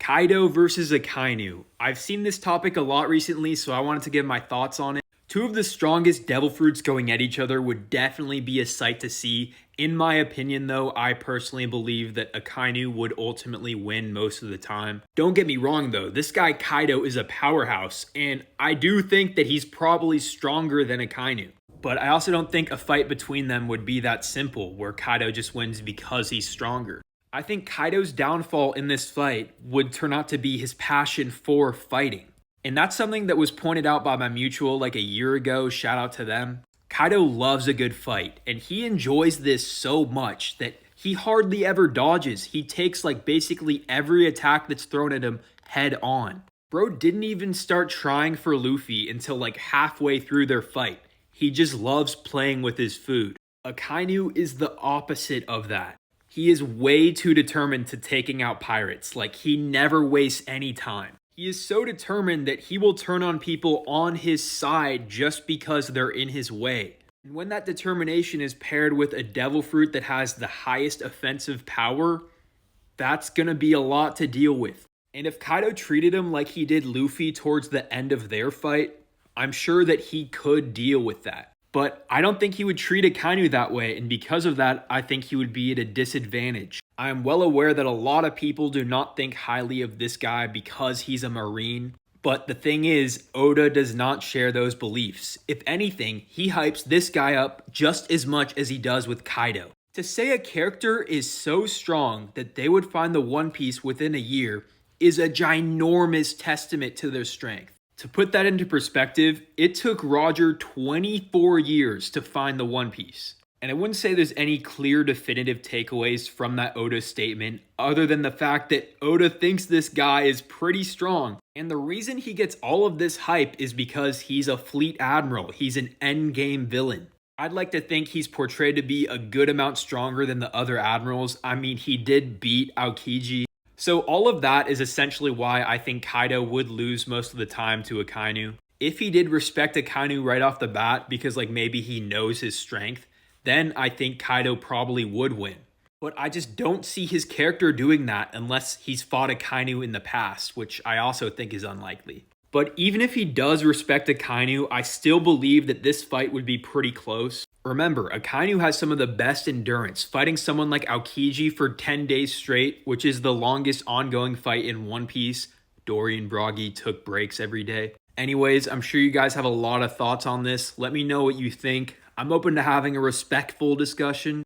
Kaido versus Akainu. I've seen this topic a lot recently, so I wanted to give my thoughts on it. Two of the strongest devil fruits going at each other would definitely be a sight to see. In my opinion, though, I personally believe that Akainu would ultimately win most of the time. Don't get me wrong, though. This guy Kaido is a powerhouse, and I do think that he's probably stronger than Akainu. But I also don't think a fight between them would be that simple, where Kaido just wins because he's stronger. I think Kaido's downfall in this fight would turn out to be his passion for fighting. And that's something that was pointed out by my mutual like a year ago. Shout out to them. Kaido loves a good fight, and he enjoys this so much that he hardly ever dodges. He takes like basically every attack that's thrown at him head on. Bro didn't even start trying for Luffy until like halfway through their fight. He just loves playing with his food. Akainu is the opposite of that. He is way too determined to taking out pirates. Like, he never wastes any time. He is so determined that he will turn on people on his side just because they're in his way. And when that determination is paired with a devil fruit that has the highest offensive power, that's gonna be a lot to deal with. And if Kaido treated him like he did Luffy towards the end of their fight, I'm sure that he could deal with that. But I don't think he would treat Akainu that way, and because of that, I think he would be at a disadvantage. I am well aware that a lot of people do not think highly of this guy because he's a Marine, but the thing is, Oda does not share those beliefs. If anything, he hypes this guy up just as much as he does with Kaido. To say a character is so strong that they would find the One Piece within a year is a ginormous testament to their strength. To put that into perspective, it took Roger 24 years to find the One Piece. And I wouldn't say there's any clear definitive takeaways from that Oda statement other than the fact that Oda thinks this guy is pretty strong. And the reason he gets all of this hype is because he's a fleet admiral. He's an endgame villain. I'd like to think he's portrayed to be a good amount stronger than the other admirals. I mean, he did beat Aokiji. So all of that is essentially why I think Kaido would lose most of the time to Akainu. If he did respect Akainu right off the bat because like maybe he knows his strength, then I think Kaido probably would win. But I just don't see his character doing that unless he's fought Akainu in the past, which I also think is unlikely. But even if he does respect Akainu, I still believe that this fight would be pretty close. Remember, Akainu has some of the best endurance, fighting someone like Aokiji for 10 days straight, which is the longest ongoing fight in One Piece. Dory and Broggy took breaks every day. Anyways, I'm sure you guys have a lot of thoughts on this. Let me know what you think. I'm open to having a respectful discussion.